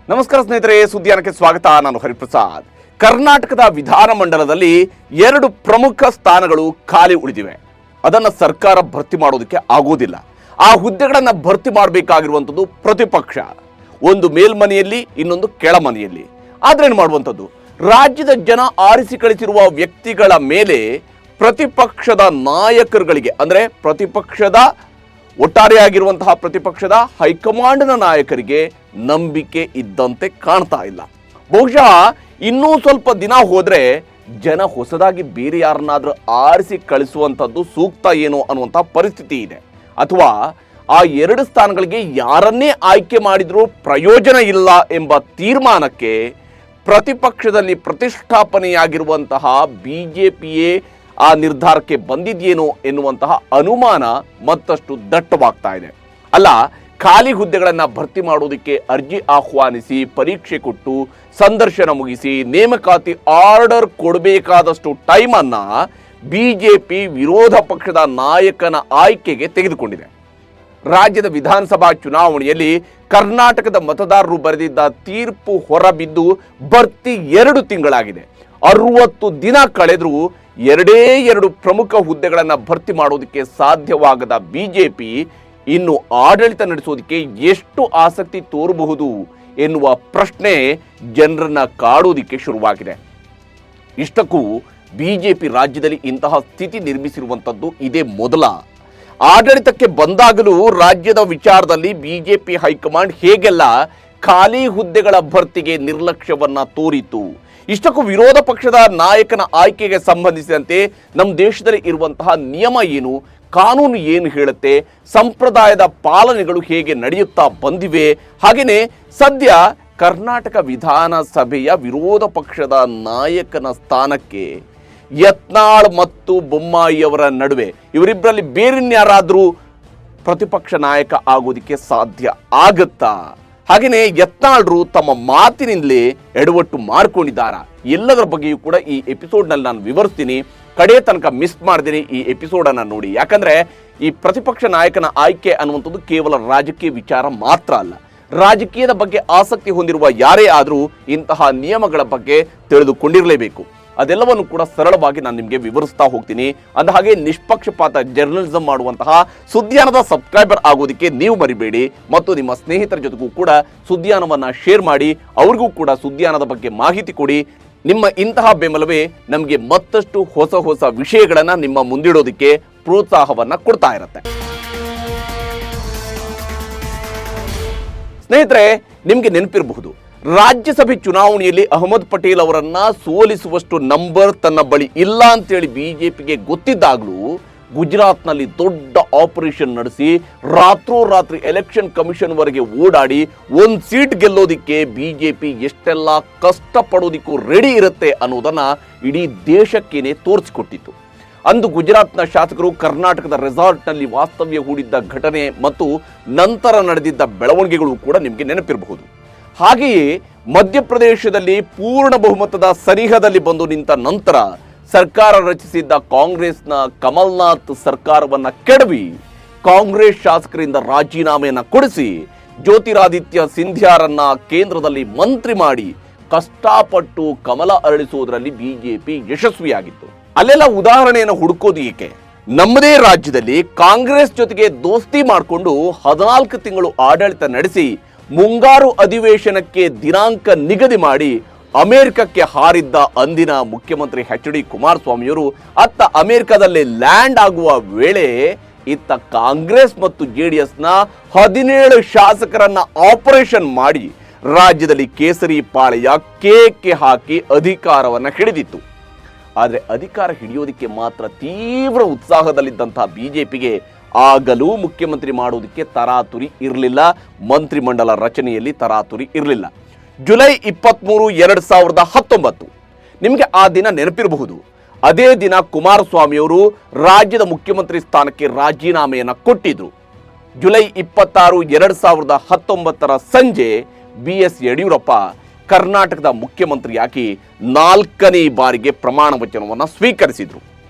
ನಮಸ್ಕಾರ ಸ್ನೇಹಿತರೆ, ಸುದ್ದಿಯಾನಕ್ಕೆ ಸ್ವಾಗತ. ನಾನು ಹರಿಪ್ರಸಾದ್. ಕರ್ನಾಟಕದ ವಿಧಾನಮಂಡಲದಲ್ಲಿ 2 ಪ್ರಮುಖ ಸ್ಥಾನಗಳು ಖಾಲಿ ಉಳಿದಿವೆ. ಅದನ್ನು ಸರ್ಕಾರ ಭರ್ತಿ ಮಾಡೋದಕ್ಕೆ ಆಗೋದಿಲ್ಲ. ಆ ಹುದ್ದೆಗಳನ್ನು ಭರ್ತಿ ಮಾಡಬೇಕಾಗಿರುವಂಥದ್ದು ಪ್ರತಿಪಕ್ಷ, ಒಂದು ಮೇಲ್ಮನೆಯಲ್ಲಿ ಇನ್ನೊಂದು ಕೆಳಮನೆಯಲ್ಲಿ. ಆದ್ರೇನು ಮಾಡುವಂಥದ್ದು, ರಾಜ್ಯದ ಜನ ಆರಿಸಿ ಕಳಿಸಿರುವ ವ್ಯಕ್ತಿಗಳ ಮೇಲೆ ಪ್ರತಿಪಕ್ಷದ ನಾಯಕರುಗಳಿಗೆ, ಅಂದರೆ ಪ್ರತಿಪಕ್ಷದ ಒಟ್ಟಾರೆಯಾಗಿರುವಂತಹ ಪ್ರತಿಪಕ್ಷದ ಹೈಕಮಾಂಡ್ನ ನಾಯಕರಿಗೆ ನಂಬಿಕೆ ಇದ್ದಂತೆ ಕಾಣ್ತಾ ಇಲ್ಲ. ಬಹುಶಃ ಇನ್ನೂ ಸ್ವಲ್ಪ ದಿನ ಹೋದ್ರೆ ಜನ ಹೊಸದಾಗಿ ಬೇರೆ ಯಾರನ್ನಾದ್ರೂ ಆರಿಸಿ ಕಳಿಸುವಂಥದ್ದು ಸೂಕ್ತ ಏನೋ ಅನ್ನುವಂಥ ಪರಿಸ್ಥಿತಿ ಇದೆ. ಅಥವಾ ಆ 2 ಸ್ಥಾನಗಳಿಗೆ ಯಾರನ್ನೇ ಆಯ್ಕೆ ಮಾಡಿದ್ರೂ ಪ್ರಯೋಜನ ಇಲ್ಲ ಎಂಬ ತೀರ್ಮಾನಕ್ಕೆ ಪ್ರತಿಪಕ್ಷದಲ್ಲಿ ಪ್ರತಿಷ್ಠಾಪನೆಯಾಗಿರುವಂತಹ ಬಿಜೆಪಿಯೇ ಆ ನಿರ್ಧಾರಕ್ಕೆ ಬಂದಿದೆಯೇನೋ ಎನ್ನುವಂತಹ ಅನುಮಾನ ಮತ್ತಷ್ಟು ದಟ್ಟವಾಗ್ತಾ ಇದೆ. ಅಲ್ಲ, ಖಾಲಿ ಹುದ್ದೆಗಳನ್ನು ಭರ್ತಿ ಮಾಡೋದಕ್ಕೆ ಅರ್ಜಿ ಆಹ್ವಾನಿಸಿ, ಪರೀಕ್ಷೆ ಕೊಟ್ಟು, ಸಂದರ್ಶನ ಮುಗಿಸಿ, ನೇಮಕಾತಿ ಆರ್ಡರ್ ಕೊಡಬೇಕಾದಷ್ಟು ಟೈಮನ್ನು ಬಿಜೆಪಿ ವಿರೋಧ ಪಕ್ಷದ ನಾಯಕನ ಆಯ್ಕೆಗೆ ತೆಗೆದುಕೊಂಡಿದೆ. ರಾಜ್ಯದ ವಿಧಾನಸಭಾ ಚುನಾವಣೆಯಲ್ಲಿ ಕರ್ನಾಟಕದ ಮತದಾರರು ಬರೆದಿದ್ದ ತೀರ್ಪು ಹೊರಬಿದ್ದು ಭರ್ತಿ 2 ತಿಂಗಳಾಗಿದೆ. 60 ದಿನ ಕಳೆದರೂ 2 ಪ್ರಮುಖ ಹುದ್ದೆಗಳನ್ನು ಭರ್ತಿ ಮಾಡೋದಕ್ಕೆ ಸಾಧ್ಯವಾಗದ ಬಿಜೆಪಿ ಇನ್ನು ಆಡಳಿತ ನಡೆಸೋದಕ್ಕೆ ಎಷ್ಟು ಆಸಕ್ತಿ ತೋರಬಹುದು ಎನ್ನುವ ಪ್ರಶ್ನೆ ಜನರನ್ನ ಕಾಡೋದಕ್ಕೆ ಶುರುವಾಗಿದೆ. ಇಷ್ಟಕ್ಕೂ ಬಿಜೆಪಿ ರಾಜ್ಯದಲ್ಲಿ ಇಂತಹ ಸ್ಥಿತಿ ನಿರ್ಮಿಸಿರುವಂಥದ್ದು ಇದೇ ಮೊದಲ. ಆಡಳಿತಕ್ಕೆ ಬಂದಾಗಲೂ ರಾಜ್ಯದ ವಿಚಾರದಲ್ಲಿ ಬಿಜೆಪಿ ಹೈಕಮಾಂಡ್ ಹೇಗೆಲ್ಲ ಖಾಲಿ ಹುದ್ದೆಗಳ ಭರ್ತಿಗೆ ನಿರ್ಲಕ್ಷ್ಯವನ್ನ ತೋರಿತು. ಇಷ್ಟಕ್ಕೂ ವಿರೋಧ ಪಕ್ಷದ ನಾಯಕನ ಆಯ್ಕೆಗೆ ಸಂಬಂಧಿಸಿದಂತೆ ನಮ್ಮ ದೇಶದಲ್ಲಿ ಇರುವಂತಹ ನಿಯಮ ಏನು, ಕಾನೂನು ಏನು ಹೇಳುತ್ತೆ, ಸಂಪ್ರದಾಯದ ಪಾಲನೆಗಳು ಹೇಗೆ ನಡೆಯುತ್ತಾ ಬಂದಿವೆ, ಹಾಗೆಯೇ ಸದ್ಯ ಕರ್ನಾಟಕ ವಿಧಾನಸಭೆಯ ವಿರೋಧ ಪಕ್ಷದ ನಾಯಕನ ಸ್ಥಾನಕ್ಕೆ ಯತ್ನಾಳ್ ಮತ್ತು ಬೊಮ್ಮಾಯಿಯವರ ನಡುವೆ ಇವರಿಬ್ಬರಲ್ಲಿ ಬೇರಿನ್ಯಾರಾದರೂ ಪ್ರತಿಪಕ್ಷ ನಾಯಕ ಆಗೋದಕ್ಕೆ ಸಾಧ್ಯ ಆಗುತ್ತಾ? ಹಾಗೆಯೇ ಯತ್ನಾಳ್ರು ತಮ್ಮ ಮಾತಿನಿಂದಲೇ ಎಡವಟ್ಟು ಮಾಡಿಕೊಂಡಿದ್ದಾರಾ? ಎಲ್ಲದರ ಬಗ್ಗೆಯೂ ಕೂಡ ಈ ಎಪಿಸೋಡ್ನಲ್ಲಿ ನಾನು ವಿವರಿಸ್ತೀನಿ. ಕಡೆ ತನಕ ಮಿಸ್ ಮಾಡಿದಿರಿ ಈ ಎಪಿಸೋಡನ್ನು ನೋಡಿ. ಯಾಕಂದರೆ ಈ ಪ್ರತಿಪಕ್ಷ ನಾಯಕನ ಆಯ್ಕೆ ಅನ್ನುವಂಥದ್ದು ಕೇವಲ ರಾಜಕೀಯ ವಿಚಾರ ಮಾತ್ರ ಅಲ್ಲ. ರಾಜಕೀಯದ ಬಗ್ಗೆ ಆಸಕ್ತಿ ಹೊಂದಿರುವ ಯಾರೇ ಆದರೂ ಇಂತಹ ನಿಯಮಗಳ ಬಗ್ಗೆ ತಿಳಿದುಕೊಂಡಿರಲೇಬೇಕು. ಅದೆಲ್ಲವನ್ನು ಕೂಡ ಸರಳವಾಗಿ ನಾನು ನಿಮಗೆ ವಿವರಿಸ್ತಾ ಹೋಗ್ತೀನಿ. ಅಂದ ಹಾಗೆ ನಿಷ್ಪಕ್ಷಪಾತ ಜರ್ನಲಿಸಂ ಮಾಡುವಂತಹ ಸುದ್ದಿಯಾನದ ಸಬ್ಸ್ಕ್ರೈಬರ್ ಆಗೋದಕ್ಕೆ ನೀವು ಮರಿಬೇಡಿ. ಮತ್ತು ನಿಮ್ಮ ಸ್ನೇಹಿತರ ಜೊತೆಗೂ ಕೂಡ ಸುದ್ದಿಯಾನವನ್ನು ಶೇರ್ ಮಾಡಿ, ಅವ್ರಿಗೂ ಕೂಡ ಸುದ್ದಿಯಾನದ ಬಗ್ಗೆ ಮಾಹಿತಿ ಕೊಡಿ. ನಿಮ್ಮ ಇಂತಹ ಬೆಂಬಲವೇ ನಮಗೆ ಮತ್ತಷ್ಟು ಹೊಸ ವಿಷಯಗಳನ್ನು ನಿಮ್ಮ ಮುಂದಿಡೋದಕ್ಕೆ ಪ್ರೋತ್ಸಾಹವನ್ನು ಕೊಡ್ತಾ ಇರುತ್ತೆ. ಸ್ನೇಹಿತರೆ, ನಿಮಗೆ ನೆನಪಿರಬಹುದು, ರಾಜ್ಯಸಭೆ ಚುನಾವಣೆಯಲ್ಲಿ ಅಹಮದ್ ಪಟೇಲ್ ಅವರನ್ನ ಸೋಲಿಸುವಷ್ಟು ನಂಬರ್ ತನ್ನ ಬಳಿ ಇಲ್ಲ ಅಂತೇಳಿ ಬಿಜೆಪಿಗೆ ಗೊತ್ತಿದ್ದಾಗಲೂ ಗುಜರಾತ್ನಲ್ಲಿ ದೊಡ್ಡ ಆಪರೇಷನ್ ನಡೆಸಿ ರಾತ್ರೋರಾತ್ರಿ ಎಲೆಕ್ಷನ್ ಕಮಿಷನ್ ವರೆಗೆ ಓಡಾಡಿ 1 ಸೀಟ್ ಗೆಲ್ಲೋದಿಕ್ಕೆ ಬಿಜೆಪಿ ಎಷ್ಟೆಲ್ಲ ಕಷ್ಟಪಡೋದಿಕ್ಕೂ ರೆಡಿ ಇರುತ್ತೆ ಅನ್ನೋದನ್ನ ಇಡೀ ದೇಶಕ್ಕೇನೆ ತೋರಿಸಿಕೊಟ್ಟಿತ್ತು. ಅಂದು ಗುಜರಾತ್ನ ಶಾಸಕರು ಕರ್ನಾಟಕದ ರೆಸಾರ್ಟ್ನಲ್ಲಿ ವಾಸ್ತವ್ಯ ಹೂಡಿದ್ದ ಘಟನೆ ಮತ್ತು ನಂತರ ನಡೆದಿದ್ದ ಬೆಳವಣಿಗೆಗಳು ಕೂಡ ನಿಮಗೆ ನೆನಪಿರಬಹುದು. ಹಾಗೆಯೇ ಮಧ್ಯಪ್ರದೇಶದಲ್ಲಿ ಪೂರ್ಣ ಬಹುಮತದ ಸನಿಹದಲ್ಲಿ ಬಂದು ನಿಂತ ನಂತರ ಸರ್ಕಾರ ರಚಿಸಿದ್ದ ಕಾಂಗ್ರೆಸ್ನ ಕಮಲ್ನಾಥ್ ಸರ್ಕಾರವನ್ನು ಕೆಡವಿ ಕಾಂಗ್ರೆಸ್ ಶಾಸಕರಿಂದ ರಾಜೀನಾಮೆಯನ್ನು ಕೊಡಿಸಿ ಜ್ಯೋತಿರಾದಿತ್ಯ ಸಿಂಧ್ಯಾರನ್ನ ಕೇಂದ್ರದಲ್ಲಿ ಮಂತ್ರಿ ಮಾಡಿ ಕಷ್ಟಪಟ್ಟು ಕಮಲ ಅರಳಿಸುವುದರಲ್ಲಿ ಬಿಜೆಪಿ ಯಶಸ್ವಿಯಾಗಿತ್ತು. ಅಲ್ಲೆಲ್ಲ ಉದಾಹರಣೆಯನ್ನು ಹುಡುಕೋದು ಏಕೆ? ನಮ್ಮದೇ ರಾಜ್ಯದಲ್ಲಿ ಕಾಂಗ್ರೆಸ್ ಜೊತೆಗೆ ದೋಸ್ತಿ ಮಾಡಿಕೊಂಡು 14 ತಿಂಗಳು ಆಡಳಿತ ನಡೆಸಿ ಮುಂಗಾರು ಅಧಿವೇಶನಕ್ಕೆ ದಿನಾಂಕ ನಿಗದಿ ಮಾಡಿ ಅಮೆರಿಕಕ್ಕೆ ಹಾರಿದ್ದ ಅಂದಿನ ಮುಖ್ಯಮಂತ್ರಿ ಎಚ್.ಡಿ. ಕುಮಾರಸ್ವಾಮಿಯವರು ಅತ್ತ ಅಮೆರಿಕದಲ್ಲಿ ಲ್ಯಾಂಡ್ ಆಗುವ ವೇಳೆ ಇತ್ತ ಕಾಂಗ್ರೆಸ್ ಮತ್ತು ಜೆಡಿಎಸ್ನ 17 ಶಾಸಕರನ್ನ ಆಪರೇಷನ್ ಮಾಡಿ ರಾಜ್ಯದಲ್ಲಿ ಕೇಸರಿ ಪಾಳೆಯ ಕೇಕೆ ಹಾಕಿ ಅಧಿಕಾರವನ್ನು ಹಿಡಿದಿತ್ತು. ಆದರೆ ಅಧಿಕಾರ ಹಿಡಿಯೋದಕ್ಕೆ ಮಾತ್ರ ತೀವ್ರ ಉತ್ಸಾಹದಲ್ಲಿದ್ದಂತಹ ಬಿಜೆಪಿಗೆ ಆಗಲೂ ಮುಖ್ಯಮಂತ್ರಿ ಮಾಡೋದಕ್ಕೆ ತರಾತುರಿ ಇರಲಿಲ್ಲ. ಮಂತ್ರಿಮಂಡಲ ರಚನೆಯಲ್ಲಿ ತರಾತುರಿ ಇರಲಿಲ್ಲ. ಜುಲೈ 23, 2019 ನಿಮಗೆ ಆ ದಿನ ನೆನಪಿರಬಹುದು. ಅದೇ ದಿನ ಕುಮಾರಸ್ವಾಮಿಯವರು ರಾಜ್ಯದ ಮುಖ್ಯಮಂತ್ರಿ ಸ್ಥಾನಕ್ಕೆ ರಾಜೀನಾಮೆಯನ್ನು ಕೊಟ್ಟಿದ್ರು. ಜುಲೈ 26, 2019 ಸಂಜೆ BS ಯಡಿಯೂರಪ್ಪ ಕರ್ನಾಟಕದ ಮುಖ್ಯಮಂತ್ರಿಯಾಗಿ 4ನೇ ಬಾರಿಗೆ ಪ್ರಮಾಣ ವಚನವನ್ನು ಸ್ವೀಕರಿಸಿದ್ರು.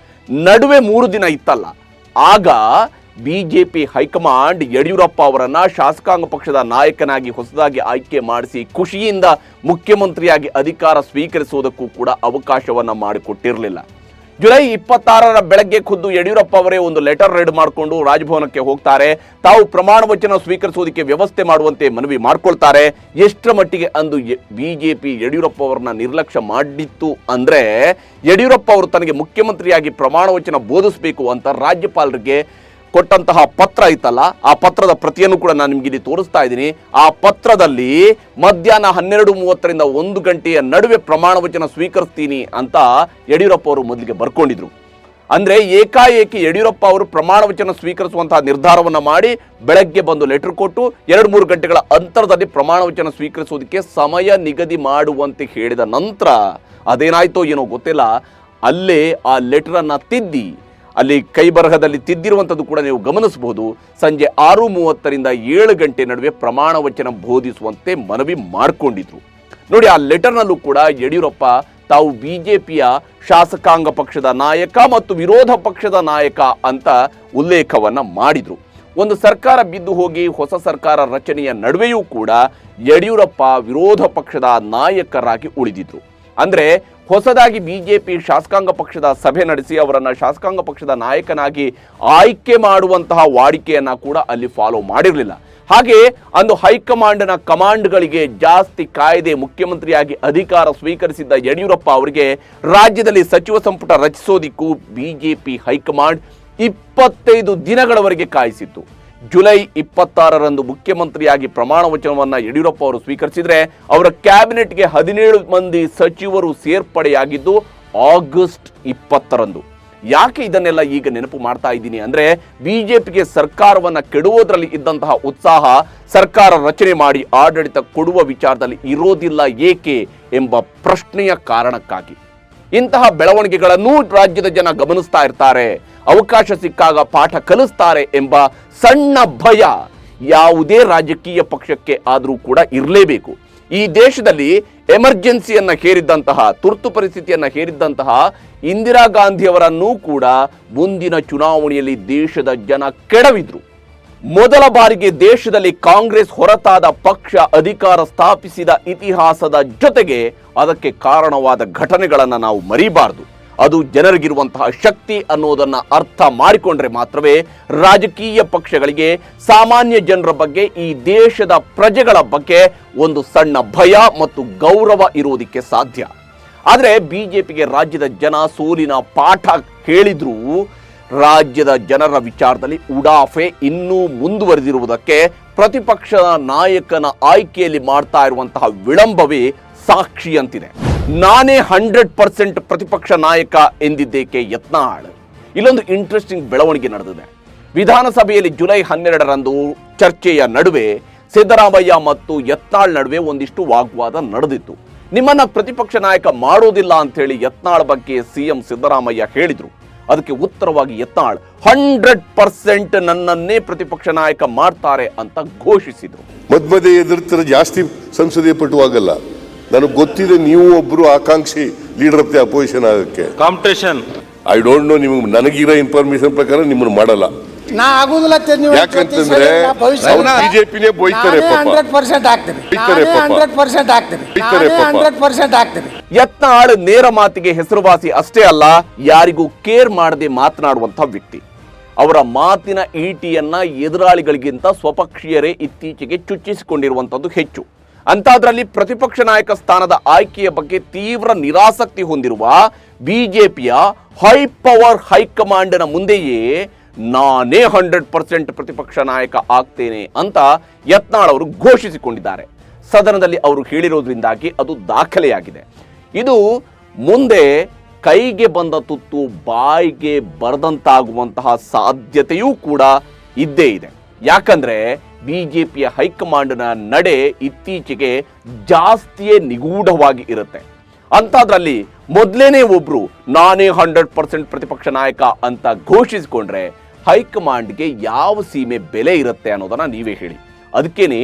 ನಡುವೆ 3 ದಿನ ಇತ್ತಲ್ಲ, ಆಗ ಬಿಜೆಪಿ ಹೈಕಮಾಂಡ್ ಯಡಿಯೂರಪ್ಪ ಅವರನ್ನ ಶಾಸಕಾಂಗ ಪಕ್ಷದ ನಾಯಕನಾಗಿ ಹೊಸದಾಗಿ ಆಯ್ಕೆ ಮಾಡಿಸಿ ಖುಷಿಯಿಂದ ಮುಖ್ಯಮಂತ್ರಿಯಾಗಿ ಅಧಿಕಾರ ಸ್ವೀಕರಿಸುವುದಕ್ಕೂ ಕೂಡ ಅವಕಾಶವನ್ನ ಮಾಡಿಕೊಟ್ಟಿರಲಿಲ್ಲ. ಜುಲೈ 26ರ ಬೆಳಗ್ಗೆ ಖುದ್ದು ಯಡಿಯೂರಪ್ಪ ಅವರೇ ಒಂದು ಲೆಟರ್ ರೆಡ್ ಮಾಡಿಕೊಂಡು ರಾಜಭವನಕ್ಕೆ ಹೋಗ್ತಾರೆ. ತಾವು ಪ್ರಮಾಣ ವಚನ ಸ್ವೀಕರಿಸುವುದಕ್ಕೆ ವ್ಯವಸ್ಥೆ ಮಾಡುವಂತೆ ಮನವಿ ಮಾಡ್ಕೊಳ್ತಾರೆ. ಎಷ್ಟರ ಮಟ್ಟಿಗೆ ಅಂದು ಬಿಜೆಪಿ ಯಡಿಯೂರಪ್ಪ ಅವರನ್ನ ನಿರ್ಲಕ್ಷ್ಯ ಮಾಡಿತ್ತು ಅಂದ್ರೆ, ಯಡಿಯೂರಪ್ಪ ಅವರು ತನಗೆ ಮುಖ್ಯಮಂತ್ರಿಯಾಗಿ ಪ್ರಮಾಣ ವಚನ ಬೋಧಿಸಬೇಕು ಅಂತ ರಾಜ್ಯಪಾಲರಿಗೆ ಕೊಟ್ಟಂತಹ ಪತ್ರ ಇತ್ತಲ್ಲ, ಆ ಪತ್ರದ ಪ್ರತಿಯನ್ನು ಕೂಡ ನಾನು ನಿಮ್ಗೆ ಇಲ್ಲಿ ತೋರಿಸ್ತಾ ಇದ್ದೀನಿ. ಆ ಪತ್ರದಲ್ಲಿ ಮಧ್ಯಾಹ್ನ 12:30ರಿಂದ 1 ಗಂಟೆಯ ನಡುವೆ ಪ್ರಮಾಣ ವಚನ ಸ್ವೀಕರಿಸ್ತೀನಿ ಅಂತ ಯಡಿಯೂರಪ್ಪ ಅವರು ಮೊದಲಿಗೆ ಬರ್ಕೊಂಡಿದ್ರು. ಅಂದ್ರೆ ಏಕಾಏಕಿ ಯಡಿಯೂರಪ್ಪ ಅವರು ಪ್ರಮಾಣ ವಚನ ಸ್ವೀಕರಿಸುವಂತಹ ನಿರ್ಧಾರವನ್ನ ಮಾಡಿ ಬೆಳಗ್ಗೆ ಬಂದು ಲೆಟರ್ ಕೊಟ್ಟು 2-3 ಗಂಟೆಗಳ ಅಂತರದಲ್ಲಿ ಪ್ರಮಾಣ ವಚನ ಸ್ವೀಕರಿಸುವುದಕ್ಕೆ ಸಮಯ ನಿಗದಿ ಮಾಡುವಂತೆ ಹೇಳಿದ ನಂತರ ಅದೇನಾಯ್ತೋ ಏನೋ ಗೊತ್ತಿಲ್ಲ, ಅಲ್ಲೇ ಆ ಲೆಟರ್ ಅನ್ನ ತಿದ್ದಿ, ಅಲ್ಲಿ ಕೈ ಬರಹದಲ್ಲಿ ತಿದ್ದಿರುವಂಥದ್ದು ಕೂಡ ನೀವು ಗಮನಿಸಬಹುದು, ಸಂಜೆ 6:30ರಿಂದ 7 ಗಂಟೆ ನಡುವೆ ಪ್ರಮಾಣ ವಚನ ಬೋಧಿಸುವಂತೆ ಮನವಿ ಮಾಡಿಕೊಂಡಿದ್ರು. ನೋಡಿ, ಆ ಲೆಟರ್ನಲ್ಲೂ ಕೂಡ ಯಡಿಯೂರಪ್ಪ ತಾವು ಬಿಜೆಪಿಯ ಶಾಸಕಾಂಗ ಪಕ್ಷದ ನಾಯಕ ಮತ್ತು ವಿರೋಧ ಪಕ್ಷದ ನಾಯಕ ಅಂತ ಉಲ್ಲೇಖವನ್ನ ಮಾಡಿದ್ರು. ಒಂದು ಸರ್ಕಾರ ಬಿದ್ದು ಹೋಗಿ ಹೊಸ ಸರ್ಕಾರ ರಚನೆಯ ನಡುವೆಯೂ ಕೂಡ ಯಡಿಯೂರಪ್ಪ ವಿರೋಧ ಪಕ್ಷದ ನಾಯಕರಾಗಿ ಉಳಿದಿದ್ರು. ಅಂದ್ರೆ ಹೊಸದಾಗಿ ಬಿಜೆಪಿ ಶಾಸಕಾಂಗ ಪಕ್ಷದ ಸಭೆ ನಡೆಸಿ ಅವರನ್ನ ಶಾಸಕಾಂಗ ಪಕ್ಷದ ನಾಯಕನಾಗಿ ಆಯ್ಕೆ ಮಾಡುವಂತಹ ವಾಡಿಕೆಯನ್ನ ಕೂಡ ಅಲ್ಲಿ ಫಾಲೋ ಮಾಡಿರಲಿಲ್ಲ. ಹಾಗೆ ಅಂದು ಹೈಕಮಾಂಡ್ನ ಕಮಾಂಡ್ಗಳಿಗೆ ಜಾಸ್ತಿ ಕಾಯ್ದೆ ಮುಖ್ಯಮಂತ್ರಿಯಾಗಿ ಅಧಿಕಾರ ಸ್ವೀಕರಿಸಿದ್ದ ಯಡಿಯೂರಪ್ಪ ಅವರಿಗೆ ರಾಜ್ಯದಲ್ಲಿ ಸಚಿವ ಸಂಪುಟ ರಚಿಸೋದಿಕ್ಕೂ ಬಿಜೆಪಿ ಹೈಕಮಾಂಡ್ 25 ದಿನಗಳವರೆಗೆ ಕಾಯಿಸಿತ್ತು. ಜುಲೈ 26ರಂದು ಮುಖ್ಯಮಂತ್ರಿಯಾಗಿ ಪ್ರಮಾಣ ವಚನವನ್ನ ಯಡಿಯೂರಪ್ಪ ಅವರು ಸ್ವೀಕರಿಸಿದ್ರೆ ಅವರ ಕ್ಯಾಬಿನೆಟ್ಗೆ 17 ಮಂದಿ ಸಚಿವರು ಸೇರ್ಪಡೆಯಾಗಿದ್ದು ಆಗಸ್ಟ್ 20ರಂದು. ಯಾಕೆ ಇದನ್ನೆಲ್ಲ ಈಗ ನೆನಪು ಮಾಡ್ತಾ ಇದ್ದೀನಿ ಅಂದ್ರೆ, ಬಿಜೆಪಿಗೆ ಸರ್ಕಾರವನ್ನ ಕೆಡುವುದರಲ್ಲಿ ಇದ್ದಂತಹ ಉತ್ಸಾಹ ಸರ್ಕಾರ ರಚನೆ ಮಾಡಿ ಆಡಳಿತ ಕೊಡುವ ವಿಚಾರದಲ್ಲಿ ಇರೋದಿಲ್ಲ ಏಕೆ ಎಂಬ ಪ್ರಶ್ನೆಯ ಕಾರಣಕ್ಕಾಗಿ. ಇಂತಹ ಬೆಳವಣಿಗೆಗಳನ್ನು ರಾಜ್ಯದ ಜನ ಗಮನಿಸ್ತಾ ಇರ್ತಾರೆ, ಅವಕಾಶ ಸಿಕ್ಕಾಗ ಪಾಠ ಕಲಿಸ್ತಾರೆ ಎಂಬ ಸಣ್ಣ ಭಯ ಯಾವುದೇ ರಾಜಕೀಯ ಪಕ್ಷಕ್ಕೆ ಆದರೂ ಕೂಡ ಇರಲೇಬೇಕು. ಈ ದೇಶದಲ್ಲಿ ಎಮರ್ಜೆನ್ಸಿಯನ್ನ ಹೇರಿದ್ದಂತಹ, ತುರ್ತು ಪರಿಸ್ಥಿತಿಯನ್ನ ಹೇರಿದ್ದಂತಹ ಇಂದಿರಾ ಗಾಂಧಿಯವರನ್ನೂ ಕೂಡ ಮುಂದಿನ ಚುನಾವಣೆಯಲ್ಲಿ ದೇಶದ ಜನ ಕೆಡವಿದ್ರು. ಮೊದಲ ಬಾರಿಗೆ ದೇಶದಲ್ಲಿ ಕಾಂಗ್ರೆಸ್ ಹೊರತಾದ ಪಕ್ಷ ಅಧಿಕಾರ ಸ್ಥಾಪಿಸಿದ ಇತಿಹಾಸದ ಜೊತೆಗೆ ಅದಕ್ಕೆ ಕಾರಣವಾದ ಘಟನೆಗಳನ್ನು ನಾವು ಮರಿಬಾರದು. ಅದು ಜನರಿಗಿರುವಂತಹ ಶಕ್ತಿ ಅನ್ನೋದನ್ನ ಅರ್ಥ ಮಾಡಿಕೊಂಡ್ರೆ ಮಾತ್ರವೇ ರಾಜಕೀಯ ಪಕ್ಷಗಳಿಗೆ, ಸಾಮಾನ್ಯ ಜನರ ಬಗ್ಗೆ, ಈ ದೇಶದ ಪ್ರಜೆಗಳ ಬಗ್ಗೆ ಒಂದು ಸಣ್ಣ ಭಯ ಮತ್ತು ಗೌರವ ಇರುವುದಕ್ಕೆ ಸಾಧ್ಯ. ಆದರೆ ಬಿಜೆಪಿಗೆ ರಾಜ್ಯದ ಜನ ಸೋಲಿನ ಪಾಠ ಹೇಳಿದ್ರೂ ರಾಜ್ಯದ ಜನರ ವಿಚಾರದಲ್ಲಿ ಉಡಾಫೆ ಇನ್ನೂ ಮುಂದುವರೆದಿರುವುದಕ್ಕೆ ಪ್ರತಿಪಕ್ಷದ ನಾಯಕನ ಆಯ್ಕೆಯಲ್ಲಿ ಮಾಡ್ತಾ ಇರುವಂತಹ ವಿಳಂಬವೇ ಸಾಕ್ಷಿಯಂತಿದೆ. ನಾನೇ 100% ಪ್ರತಿಪಕ್ಷ ನಾಯಕ ಎಂದಿದ್ದೇಕೆ ಯತ್ನಾಳ್. ಇಲ್ಲೊಂದು ಇಂಟ್ರೆಸ್ಟಿಂಗ್ ಬೆಳವಣಿಗೆ ನಡೆದಿದೆ. ವಿಧಾನಸಭೆಯಲ್ಲಿ ಜುಲೈ 12ರಂದು ಚರ್ಚೆಯ ನಡುವೆ ಸಿದ್ದರಾಮಯ್ಯ ಮತ್ತು ಯತ್ನಾಳ್ ನಡುವೆ ಒಂದಿಷ್ಟು ವಾಗ್ವಾದ ನಡೆದಿತ್ತು. ನಿಮ್ಮನ್ನ ಪ್ರತಿಪಕ್ಷ ನಾಯಕ ಮಾಡೋದಿಲ್ಲ ಅಂತ ಹೇಳಿ ಯತ್ನಾಳ್ ಬಗ್ಗೆ ಸಿಎಂ ಸಿದ್ದರಾಮಯ್ಯ ಹೇಳಿದ್ರು. ಅದಕ್ಕೆ ಉತ್ತರವಾಗಿ ಯತ್ನಾಳ್ 100% ನನ್ನನ್ನೇ ಪ್ರತಿಪಕ್ಷ ನಾಯಕ ಮಾಡ್ತಾರೆ ಅಂತ ಘೋಷಿಸಿದ್ರು. ಮಧ್ಯ ಎದುರ್ತಾರೆ, ಜಾಸ್ತಿ ಸಂಸದೀಯ ಪಟುವಾಗಲ್ಲ. ನನಗೆ ಗೊತ್ತಿದೆ ನೀವು ಒಬ್ರು ಆಕಾಂಕ್ಷಿ ಲೀಡರ್ ಆಫ್ ದಿ ಅಪೋಸಿಷನ್ ಆಗಕ್ಕೆ. ಕಾಂಪಿಟೇಷನ್ ಐ ಡೋಂಟ್ ನೋ, ನಿಮ್ಗೆ ನನಗಿರೋ ಇನ್ಫಾರ್ಮೇಶನ್ ಪ್ರಕಾರ ನಿಮ್ಮನ್ನು ಮಾಡಲ್ಲ. ನಾ ಆಗುದಿಲ್ಲ. ಯಾಕಂತಂದ್ರೆ ಬಿಜೆಪಿನೇ ಬೋಯ್ತಾರೆ ಪಾಪ. 100% ಆಗ್ತೀನಿ. 100% ಆಗ್ತೀನಿ. 100% ಆಗ್ತೀನಿ. ಯತ್ನಾಳ್ ನೇರ ಮಾತಿಗೆ ಹೆಸರುವಾಸಿ ಅಷ್ಟೇ ಅಲ್ಲ, ಯಾರಿಗೂ ಕೇರ್ ಮಾಡದೆ ಮಾತನಾಡುವಂತಹ ವ್ಯಕ್ತಿ. ಅವರ ಮಾತಿನ ಈಟಿಯನ್ನ ಎದುರಾಳಿಗಳಿಗಿಂತ ಸ್ವಪಕ್ಷೀಯರೇ ಇತ್ತೀಚೆಗೆ ಚುಚ್ಚಿಸಿಕೊಂಡಿರುವಂತದ್ದು ಹೆಚ್ಚು. ಅಂತಾದ್ರಲ್ಲಿ ಪ್ರತಿಪಕ್ಷ ನಾಯಕ ಸ್ಥಾನದ ಆಯ್ಕೆಯ ಬಗ್ಗೆ ತೀವ್ರ ನಿರಾಸಕ್ತಿ ಹೊಂದಿರುವ ಬಿಜೆಪಿಯ ಹೈ ಪವರ್ ಹೈಕಮಾಂಡ್ನ ಮುಂದೆಯೇ ನಾನೇ 100% ಪ್ರತಿಪಕ್ಷ ನಾಯಕ ಆಗ್ತೇನೆ ಅಂತ ಯತ್ನಾಳ್ ಅವರು ಘೋಷಿಸಿಕೊಂಡಿದ್ದಾರೆ. ಸದನದಲ್ಲಿ ಅವರು ಹೇಳಿರೋದ್ರಿಂದಾಗಿ ಅದು ದಾಖಲೆಯಾಗಿದೆ. ಇದು ಮುಂದೆ ಕೈಗೆ ಬಂದ ತುತ್ತು ಬಾಯಿಗೆ ಬರದಂತಾಗುವಂತಹ ಸಾಧ್ಯತೆಯೂ ಕೂಡ ಇದ್ದೇ ಇದೆ. ಯಾಕಂದ್ರೆ ಬಿಜೆಪಿಯ ಹೈಕಮಾಂಡ್ನ ನಡೆ ಇತ್ತೀಚೆಗೆ ಜಾಸ್ತಿಯೇ ನಿಗೂಢವಾಗಿ ಇರುತ್ತೆ. ಅಂತಾದ್ರಲ್ಲಿ ಮೊದಲೇನೆ ಒಬ್ರು ನಾನೇ 100% ಪ್ರತಿಪಕ್ಷ ನಾಯಕ ಅಂತ ಘೋಷಿಸಿಕೊಂಡ್ರೆ ಹೈಕಮಾಂಡ್ಗೆ ಯಾವ ಸೀಮೆ ಬೆಲೆ ಇರುತ್ತೆ ಅನ್ನೋದನ್ನ ನೀವೇ ಹೇಳಿ. ಅದಕ್ಕೇನೆ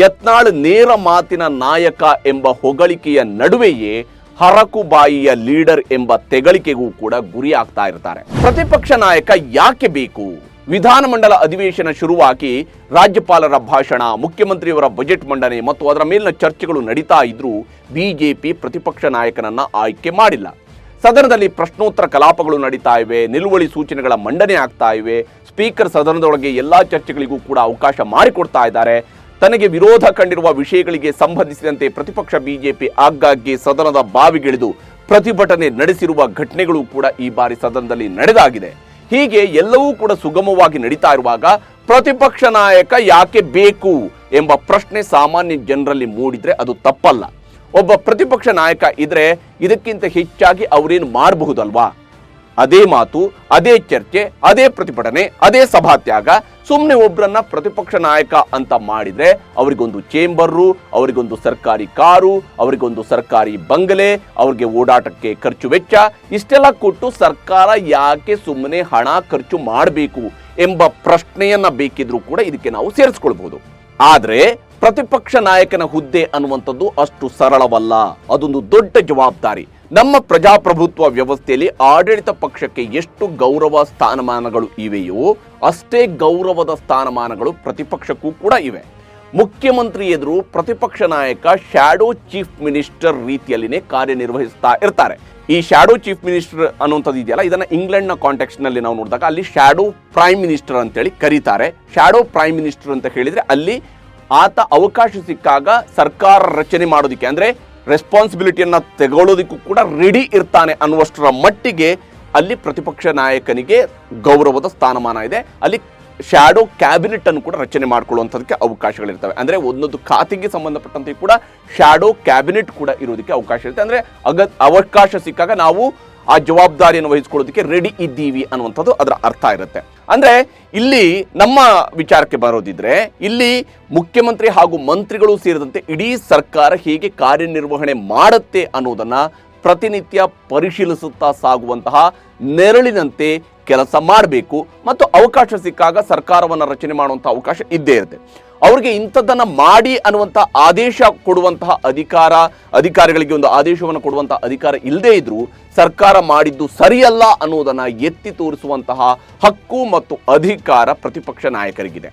ಯತ್ನಾಳ್ ನೇರ ಮಾತಿನ ನಾಯಕ ಎಂಬ ಹೊಗಳಿಕೆಯ ನಡುವೆಯೇ ಹರಕುಬಾಯಿಯ ಲೀಡರ್ ಎಂಬ ತೆಗಳಿಕೆಗೂ ಕೂಡ ಗುರಿ ಆಗ್ತಾ ಇರ್ತಾರೆ. ಪ್ರತಿಪಕ್ಷ ನಾಯಕ ಯಾಕೆ ಬೇಕು? ವಿಧಾನಮಂಡಲ ಅಧಿವೇಶನ ಶುರುವಾಗಿ ರಾಜ್ಯಪಾಲರ ಭಾಷಣ, ಮುಖ್ಯಮಂತ್ರಿಯವರ ಬಜೆಟ್ ಮಂಡನೆ ಮತ್ತು ಅದರ ಮೇಲಿನ ಚರ್ಚೆಗಳು ನಡೀತಾ ಇದ್ರೂ ಬಿಜೆಪಿ ಪ್ರತಿಪಕ್ಷ ನಾಯಕನನ್ನ ಆಯ್ಕೆ ಮಾಡಿಲ್ಲ. ಸದನದಲ್ಲಿ ಪ್ರಶ್ನೋತ್ತರ ಕಲಾಪಗಳು ನಡೀತಾ ಇವೆ, ನಿಲುವಳಿ ಸೂಚನೆಗಳ ಮಂಡನೆ ಆಗ್ತಾ ಇವೆ. ಸ್ಪೀಕರ್ ಸದನದೊಳಗೆ ಎಲ್ಲಾ ಚರ್ಚೆಗಳಿಗೂ ಕೂಡ ಅವಕಾಶ ಮಾಡಿಕೊಡ್ತಾ ಇದ್ದಾರೆ. ತನಗೆ ವಿರೋಧ ಕಂಡಿರುವ ವಿಷಯಗಳಿಗೆ ಸಂಬಂಧಿಸಿದಂತೆ ಪ್ರತಿಪಕ್ಷ ಬಿಜೆಪಿ ಆಗಾಗ್ಗೆ ಸದನದ ಬಾವಿಗಿಳಿದು ಪ್ರತಿಭಟನೆ ನಡೆಸಿರುವ ಘಟನೆಗಳು ಕೂಡ ಈ ಬಾರಿ ಸದನದಲ್ಲಿ ನಡೆದಾಗಿದೆ. ಹೀಗೆ ಎಲ್ಲವೂ ಕೂಡ ಸುಗಮವಾಗಿ ನಡೀತಾ ಇರುವಾಗ ಪ್ರತಿಪಕ್ಷ ನಾಯಕ ಯಾಕೆ ಬೇಕು ಎಂಬ ಪ್ರಶ್ನೆ ಸಾಮಾನ್ಯ ಜನರಲ್ಲಿ ಮೂಡಿದ್ರೆ ಅದು ತಪ್ಪಲ್ಲ. ಒಬ್ಬ ಪ್ರತಿಪಕ್ಷ ನಾಯಕ ಇದ್ರೆ ಇದಕ್ಕಿಂತ ಹೆಚ್ಚಾಗಿ ಅವರೇನು ಮಾಡಬಹುದಲ್ವಾ? ಅದೇ ಮಾತು, ಅದೇ ಚರ್ಚೆ, ಅದೇ ಪ್ರತಿಭಟನೆ, ಅದೇ ಸಭಾತ್ಯಾಗ. ಸುಮ್ಮನೆ ಒಬ್ಬರನ್ನ ಪ್ರತಿಪಕ್ಷ ನಾಯಕ ಅಂತ ಮಾಡಿದ್ರೆ ಅವರಿಗೊಂದು ಚೇಂಬರು, ಅವರಿಗೊಂದು ಸರ್ಕಾರಿ ಕಾರು, ಅವರಿಗೊಂದು ಸರ್ಕಾರಿ ಬಂಗಲೆ, ಅವ್ರಿಗೆ ಓಡಾಟಕ್ಕೆ ಖರ್ಚು ವೆಚ್ಚ, ಇಷ್ಟೆಲ್ಲ ಕೊಟ್ಟು ಸರ್ಕಾರ ಯಾಕೆ ಸುಮ್ಮನೆ ಹಣ ಖರ್ಚು ಮಾಡಬೇಕು ಎಂಬ ಪ್ರಶ್ನೆಯನ್ನ ಬೇಕಿದ್ರೂ ಕೂಡ ಇದಕ್ಕೆ ನಾವು ಸೇರಿಸ್ಕೊಳ್ಬಹುದು. ಆದ್ರೆ ಪ್ರತಿಪಕ್ಷ ನಾಯಕನ ಹುದ್ದೆ ಅನ್ನುವಂಥದ್ದು ಅಷ್ಟು ಸರಳವಲ್ಲ. ಅದೊಂದು ದೊಡ್ಡ ಜವಾಬ್ದಾರಿ. ನಮ್ಮ ಪ್ರಜಾಪ್ರಭುತ್ವ ವ್ಯವಸ್ಥೆಯಲ್ಲಿ ಆಡಳಿತ ಪಕ್ಷಕ್ಕೆ ಎಷ್ಟು ಗೌರವ ಸ್ಥಾನಮಾನಗಳು ಇವೆಯೋ ಅಷ್ಟೇ ಗೌರವದ ಸ್ಥಾನಮಾನಗಳು ಪ್ರತಿಪಕ್ಷಕ್ಕೂ ಕೂಡ ಇವೆ. ಮುಖ್ಯಮಂತ್ರಿ ಎದುರು ಪ್ರತಿಪಕ್ಷ ನಾಯಕ ಶ್ಯಾಡೋ ಚೀಫ್ ಮಿನಿಸ್ಟರ್ ರೀತಿಯಲ್ಲಿನೇ ಕಾರ್ಯನಿರ್ವಹಿಸ್ತಾ ಇರ್ತಾರೆ. ಈ ಶ್ಯಾಡೋ ಚೀಫ್ ಮಿನಿಸ್ಟರ್ ಅನ್ನುವಂಥದ್ದು ಇದೆಯಲ್ಲ, ಇದನ್ನ ಇಂಗ್ಲೆಂಡ್ನ ಕಾಂಟೆಕ್ಸ್ಟ್ ನಲ್ಲಿ ನಾವು ನೋಡಿದಾಗ ಅಲ್ಲಿ ಶ್ಯಾಡೋ ಪ್ರೈಮ್ ಮಿನಿಸ್ಟರ್ ಅಂತೇಳಿ ಕರೀತಾರೆ. ಶ್ಯಾಡೋ ಪ್ರೈಮ್ ಮಿನಿಸ್ಟರ್ ಅಂತ ಹೇಳಿದ್ರೆ ಅಲ್ಲಿ ಆತ ಅವಕಾಶ ಸಿಕ್ಕಾಗ ಸರ್ಕಾರ ರಚನೆ ಮಾಡೋದಿಕ್ಕೆ ಅಂದ್ರೆ ರೆಸ್ಪಾನ್ಸಿಬಿಲಿಟಿಯನ್ನ ತೆಗೊಳ್ಳೋದಕ್ಕೂ ಕೂಡ ರೆಡಿ ಇರ್ತಾನೆ ಅನ್ನುವಷ್ಟರ ಮಟ್ಟಿಗೆ ಅಲ್ಲಿ ಪ್ರತಿಪಕ್ಷ ನಾಯಕನಿಗೆ ಗೌರವದ ಸ್ಥಾನಮಾನ ಇದೆ. ಅಲ್ಲಿ ಶ್ಯಾಡೋ ಕ್ಯಾಬಿನೆಟ್ ಅನ್ನು ಕೂಡ ರಚನೆ ಮಾಡಿಕೊಳ್ಳುವಂಥದಕ್ಕೆ ಅವಕಾಶಗಳಿರ್ತವೆ. ಅಂದ್ರೆ ಒಂದೊಂದು ಖಾತೆಗೆ ಸಂಬಂಧಪಟ್ಟಂತೆ ಕೂಡ ಶ್ಯಾಡೋ ಕ್ಯಾಬಿನೆಟ್ ಕೂಡ ಇರೋದಕ್ಕೆ ಅವಕಾಶ ಇರುತ್ತೆ. ಅಂದ್ರೆ ಅವಕಾಶ ಸಿಕ್ಕಾಗ ನಾವು ಆ ಜವಾಬ್ದಾರಿಯನ್ನು ವಹಿಸಿಕೊಳ್ಳೋದಕ್ಕೆ ರೆಡಿ ಇದ್ದೀವಿ ಅನ್ನುವಂಥದ್ದು ಅದರ ಅರ್ಥ ಇರುತ್ತೆ. ಅಂದ್ರೆ ಇಲ್ಲಿ ನಮ್ಮ ವಿಚಾರಕ್ಕೆ ಬರೋದಿದ್ರೆ ಇಲ್ಲಿ ಮುಖ್ಯಮಂತ್ರಿ ಹಾಗೂ ಮಂತ್ರಿಗಳು ಸೇರಿದಂತೆ ಇಡೀ ಸರ್ಕಾರ ಹೇಗೆ ಕಾರ್ಯನಿರ್ವಹಣೆ ಮಾಡುತ್ತೆ ಅನ್ನೋದನ್ನ ಪ್ರತಿನಿತ್ಯ ಪರಿಶೀಲಿಸುತ್ತಾ ಸಾಗುವಂತಹ ನೆರಳಿನಂತೆ ಕೆಲಸ ಮಾಡಬೇಕು. ಮತ್ತು ಅವಕಾಶ ಸಿಕ್ಕಾಗ ಸರ್ಕಾರವನ್ನು ರಚನೆ ಮಾಡುವಂತಹ ಅವಕಾಶ ಇದ್ದೇ ಇರುತ್ತೆ. ಅವ್ರಿಗೆ ಇಂಥದ್ದನ್ನ ಮಾಡಿ ಅನ್ನುವಂಥ ಆದೇಶ ಕೊಡುವಂತಹ ಅಧಿಕಾರಿಗಳಿಗೆ ಒಂದು ಆದೇಶವನ್ನು ಕೊಡುವಂತಹ ಅಧಿಕಾರ ಇಲ್ಲದೇ ಇದ್ರೂ ಸರ್ಕಾರ ಮಾಡಿದ್ದು ಸರಿಯಲ್ಲ ಅನ್ನೋದನ್ನ ಎತ್ತಿ ತೋರಿಸುವಂತಹ ಹಕ್ಕು ಮತ್ತು ಅಧಿಕಾರ ಪ್ರತಿಪಕ್ಷ ನಾಯಕರಿಗಿದೆ.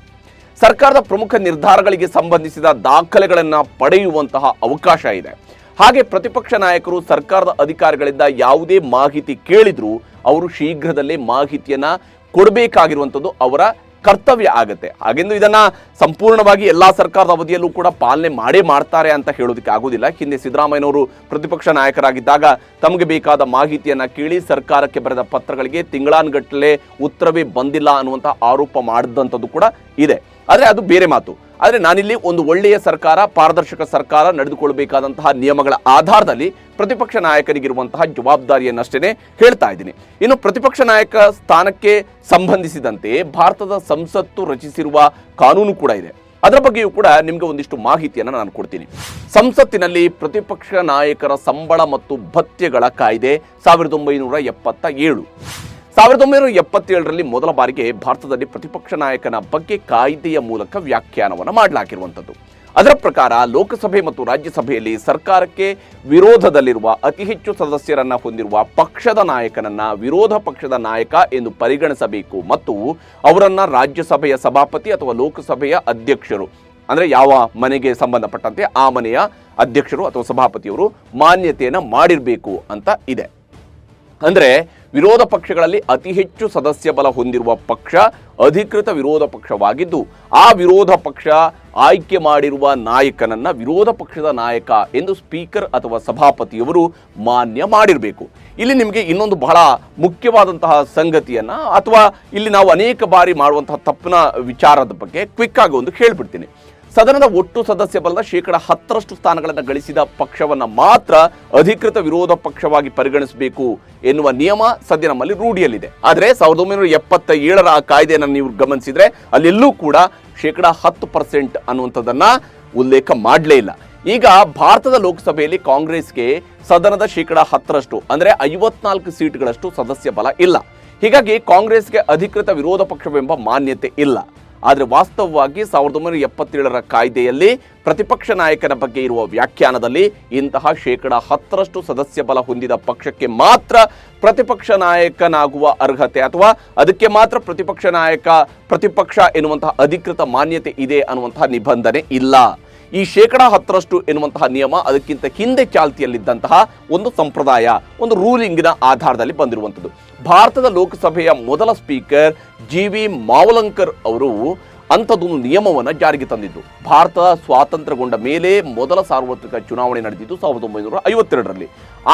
ಸರ್ಕಾರದ ಪ್ರಮುಖ ನಿರ್ಧಾರಗಳಿಗೆ ಸಂಬಂಧಿಸಿದ ದಾಖಲೆಗಳನ್ನು ಪಡೆಯುವಂತಹ ಅವಕಾಶ ಇದೆ. ಹಾಗೆ ಪ್ರತಿಪಕ್ಷ ನಾಯಕರು ಸರ್ಕಾರದ ಅಧಿಕಾರಿಗಳಿಂದ ಯಾವುದೇ ಮಾಹಿತಿ ಕೇಳಿದ್ರು ಅವರು ಶೀಘ್ರದಲ್ಲೇ ಮಾಹಿತಿಯನ್ನ ಕೊಡಬೇಕಾಗಿರುವಂಥದ್ದು ಅವರ ಕರ್ತವ್ಯ ಆಗುತ್ತೆ. ಹಾಗೆಂದು ಇದನ್ನ ಸಂಪೂರ್ಣವಾಗಿ ಎಲ್ಲಾ ಸರ್ಕಾರದ ಅವಧಿಯಲ್ಲೂ ಕೂಡ ಪಾಲನೆ ಮಾಡ್ತಾರೆ ಅಂತ ಹೇಳೋದಕ್ಕೆ ಆಗೋದಿಲ್ಲ. ಹಿಂದೆ ಸಿದ್ದರಾಮಯ್ಯನವರು ಪ್ರತಿಪಕ್ಷ ನಾಯಕರಾಗಿದ್ದಾಗ ತಮಗೆ ಬೇಕಾದ ಮಾಹಿತಿಯನ್ನ ಕೇಳಿ ಸರ್ಕಾರಕ್ಕೆ ಬರೆದ ಪತ್ರಗಳಿಗೆ ತಿಂಗಳಾನುಗಟ್ಟಲೆ ಉತ್ತರವೇ ಬಂದಿಲ್ಲ ಅನ್ನುವಂಥ ಆರೋಪ ಮಾಡಿದಂಥದ್ದು ಕೂಡ ಇದೆ. ಆದರೆ ಅದು ಬೇರೆ ಮಾತು. ಆದರೆ ನಾನಿಲ್ಲಿ ಒಂದು ಒಳ್ಳೆಯ ಸರ್ಕಾರ, ಪಾರದರ್ಶಕ ಸರ್ಕಾರ ನಡೆದುಕೊಳ್ಳಬೇಕಾದಂತಹ ನಿಯಮಗಳ ಆಧಾರದಲ್ಲಿ ಪ್ರತಿಪಕ್ಷ ನಾಯಕರಿಗಿರುವಂತಹ ಜವಾಬ್ದಾರಿಯನ್ನಷ್ಟೇ ಹೇಳ್ತಾ ಇದ್ದೀನಿ. ಇನ್ನು ಪ್ರತಿಪಕ್ಷ ನಾಯಕ ಸ್ಥಾನಕ್ಕೆ ಸಂಬಂಧಿಸಿದಂತೆ ಭಾರತದ ಸಂಸತ್ತು ರಚಿಸಿರುವ ಕಾನೂನು ಕೂಡ ಇದೆ. ಅದರ ಬಗ್ಗೆಯೂ ಕೂಡ ನಿಮಗೆ ಒಂದಿಷ್ಟು ಮಾಹಿತಿಯನ್ನು ನಾನು ಕೊಡ್ತೀನಿ. ಸಂಸತ್ತಿನಲ್ಲಿ ಪ್ರತಿಪಕ್ಷ ನಾಯಕರ ಸಂಬಳ ಮತ್ತು ಭತ್ಯೆಗಳ ಕಾಯ್ದೆ 1977. 1977ರಲ್ಲಿ ಮೊದಲ ಬಾರಿಗೆ ಭಾರತದಲ್ಲಿ ಪ್ರತಿಪಕ್ಷ ನಾಯಕನ ಬಗ್ಗೆ ಕಾಯ್ದೆಯ ಮೂಲಕ ವ್ಯಾಖ್ಯಾನವನ್ನು ಮಾಡಲಾಗಿರುವಂಥದ್ದು. ಅದರ ಪ್ರಕಾರ ಲೋಕಸಭೆ ಮತ್ತು ರಾಜ್ಯಸಭೆಯಲ್ಲಿ ಸರ್ಕಾರಕ್ಕೆ ವಿರೋಧದಲ್ಲಿರುವ ಅತಿ ಹೆಚ್ಚು ಸದಸ್ಯರನ್ನ ಹೊಂದಿರುವ ಪಕ್ಷದ ನಾಯಕನನ್ನ ವಿರೋಧ ಪಕ್ಷದ ನಾಯಕ ಎಂದು ಪರಿಗಣಿಸಬೇಕು ಮತ್ತು ಅವರನ್ನ ರಾಜ್ಯಸಭೆಯ ಸಭಾಪತಿ ಅಥವಾ ಲೋಕಸಭೆಯ ಅಧ್ಯಕ್ಷರು, ಅಂದ್ರೆ ಯಾವ ಮನೆಗೆ ಸಂಬಂಧಪಟ್ಟಂತೆ ಆ ಮನೆಯ ಅಧ್ಯಕ್ಷರು ಅಥವಾ ಸಭಾಪತಿಯವರು ಮಾನ್ಯತೆಯನ್ನು ಮಾಡಿರಬೇಕು ಅಂತ ಇದೆ. ಅಂದ್ರೆ ವಿರೋಧ ಪಕ್ಷಗಳಲ್ಲಿ ಅತಿ ಹೆಚ್ಚು ಸದಸ್ಯ ಬಲ ಹೊಂದಿರುವ ಪಕ್ಷ ಅಧಿಕೃತ ವಿರೋಧ ಪಕ್ಷವಾಗಿದ್ದು ಆ ವಿರೋಧ ಪಕ್ಷ ಆಯ್ಕೆ ಮಾಡಿರುವ ನಾಯಕನನ್ನ ವಿರೋಧ ಪಕ್ಷದ ನಾಯಕ ಎಂದು ಸ್ಪೀಕರ್ ಅಥವಾ ಸಭಾಪತಿಯವರು ಮಾನ್ಯ ಮಾಡಿರಬೇಕು. ಇಲ್ಲಿ ನಿಮಗೆ ಇನ್ನೊಂದು ಬಹಳ ಮುಖ್ಯವಾದಂತಹ ಸಂಗತಿಯನ್ನ ಅಥವಾ ಇಲ್ಲಿ ನಾವು ಅನೇಕ ಬಾರಿ ಮಾಡುವಂತಹ ತಪ್ಪಿನ ವಿಚಾರದ ಬಗ್ಗೆ ಕ್ವಿಕ್ ಆಗಿ ಒಂದು ಹೇಳ್ಬಿಡ್ತೀನಿ. ಸದನದ ಒಟ್ಟು ಸದಸ್ಯ ಬಲದ 10% ಸ್ಥಾನಗಳನ್ನು ಗಳಿಸಿದ ಪಕ್ಷವನ್ನ ಮಾತ್ರ ಅಧಿಕೃತ ವಿರೋಧ ಪಕ್ಷವಾಗಿ ಪರಿಗಣಿಸಬೇಕು ಎನ್ನುವ ನಿಯಮ ಸದ್ಯ ನಮ್ಮಲ್ಲಿ ರೂಢಿಯಲ್ಲಿದೆ. ಆದರೆ 1977ರ ಆ ಕಾಯ್ದೆಯನ್ನು ನೀವು ಗಮನಿಸಿದ್ರೆ ಅಲ್ಲೆಲ್ಲೂ ಕೂಡ 10% ಅನ್ನುವಂಥದ್ದನ್ನ ಉಲ್ಲೇಖ ಮಾಡಲೇ ಇಲ್ಲ. ಈಗ ಭಾರತದ ಲೋಕಸಭೆಯಲ್ಲಿ ಕಾಂಗ್ರೆಸ್ಗೆ ಸದನದ 10% ಅಂದ್ರೆ 54 ಸೀಟ್ಗಳಷ್ಟು ಸದಸ್ಯ ಬಲ ಇಲ್ಲ. ಹೀಗಾಗಿ ಕಾಂಗ್ರೆಸ್ಗೆ ಅಧಿಕೃತ ವಿರೋಧ ಪಕ್ಷವೆಂಬ ಮಾನ್ಯತೆ ಇಲ್ಲ. ಆದರೆ ವಾಸ್ತವವಾಗಿ 1977ರ ಕಾಯ್ದೆಯಲ್ಲಿ ಪ್ರತಿಪಕ್ಷ ನಾಯಕನ ಬಗ್ಗೆ ಇರುವ ವ್ಯಾಖ್ಯಾನದಲ್ಲಿ ಇಂತಹ 10% ಸದಸ್ಯ ಬಲ ಹೊಂದಿದ ಪಕ್ಷಕ್ಕೆ ಮಾತ್ರ ಪ್ರತಿಪಕ್ಷ ನಾಯಕನಾಗುವ ಅರ್ಹತೆ ಅಥವಾ ಅದಕ್ಕೆ ಮಾತ್ರ ಪ್ರತಿಪಕ್ಷ ಎನ್ನುವಂತಹ ಅಧಿಕೃತ ಮಾನ್ಯತೆ ಇದೆ ಅನ್ನುವಂತಹ ನಿಬಂಧನೆ ಇಲ್ಲ. ಈ 10% ಎನ್ನುವಂತಹ ನಿಯಮ ಅದಕ್ಕಿಂತ ಹಿಂದೆ ಚಾಲ್ತಿಯಲ್ಲಿದ್ದಂತಹ ಒಂದು ಸಂಪ್ರದಾಯ, ಒಂದು ರೂಲಿಂಗಿನ ಆಧಾರದಲ್ಲಿ ಬಂದಿರುವಂಥದ್ದು. ಭಾರತದ ಲೋಕಸಭೆಯ ಮೊದಲ ಸ್ಪೀಕರ್ GV ಮಾವಲಂಕರ್ ಅವರು ಅಂಥದ್ದೊಂದು ನಿಯಮವನ್ನು ಜಾರಿಗೆ ತಂದಿದ್ದು. ಭಾರತ ಸ್ವಾತಂತ್ರ್ಯಗೊಂಡ ಮೇಲೆ ಮೊದಲ ಸಾರ್ವತ್ರಿಕ ಚುನಾವಣೆ ನಡೆದಿದ್ದು 1952ರಲ್ಲಿ.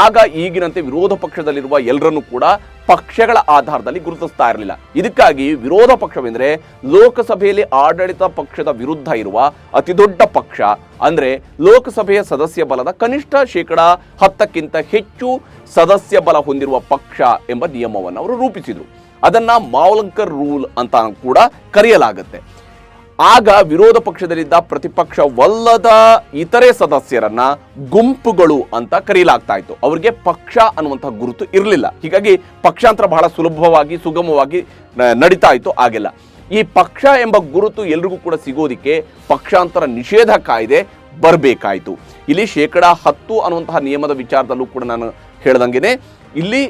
ಆಗ ಈಗಿನಂತೆ ವಿರೋಧ ಪಕ್ಷದಲ್ಲಿರುವ ಎಲ್ಲರನ್ನೂ ಕೂಡ ಪಕ್ಷಗಳ ಆಧಾರದಲ್ಲಿ ಗುರುತಿಸ್ತಾ ಇರಲಿಲ್ಲ. ಇದಕ್ಕಾಗಿ ವಿರೋಧ ಪಕ್ಷವೆಂದರೆ ಲೋಕಸಭೆಯಲ್ಲಿ ಆಡಳಿತ ಪಕ್ಷದ ವಿರುದ್ಧ ಇರುವ ಅತಿ ದೊಡ್ಡ ಪಕ್ಷ, ಅಂದ್ರೆ ಲೋಕಸಭೆಯ ಸದಸ್ಯ ಬಲದ ಕನಿಷ್ಠ 10%ಕ್ಕಿಂತ ಹೆಚ್ಚು ಸದಸ್ಯ ಬಲ ಹೊಂದಿರುವ ಪಕ್ಷ ಎಂಬ ನಿಯಮವನ್ನು ಅವರು ರೂಪಿಸಿದರು. ಅದನ್ನ ಮಾವಲಂಕರ್ ರೂಲ್ ಅಂತ ಕೂಡ ಕರೆಯಲಾಗುತ್ತೆ. ಆಗ ವಿರೋಧ ಪಕ್ಷದಲ್ಲಿದ್ದ ಪ್ರತಿಪಕ್ಷವಲ್ಲದ ಇತರೆ ಸದಸ್ಯರನ್ನ ಗುಂಪುಗಳು ಅಂತ ಕರೆಯಲಾಗ್ತಾ ಇತ್ತು. ಅವರಿಗೆ ಪಕ್ಷ ಅನ್ನುವಂತಹ ಗುರುತು ಇರಲಿಲ್ಲ. ಹೀಗಾಗಿ ಪಕ್ಷಾಂತರ ಬಹಳ ಸುಲಭವಾಗಿ ಸುಗಮವಾಗಿ ನಡೀತಾ ಇತ್ತು. ಆಗಿಲ್ಲ, ಈ ಪಕ್ಷ ಎಂಬ ಗುರುತು ಎಲ್ರಿಗೂ ಕೂಡ ಸಿಗೋದಿಕ್ಕೆ ಪಕ್ಷಾಂತರ ನಿಷೇಧ ಕಾಯ್ದೆ ಬರಬೇಕಾಯಿತು. ಇಲ್ಲಿ 10% ಅನ್ನುವಂತಹ ನಿಯಮದ ವಿಚಾರದಲ್ಲೂ ಕೂಡ ನಾನು ಹೇಳ್ದಂಗೆನೆ ಇಲ್ಲಿ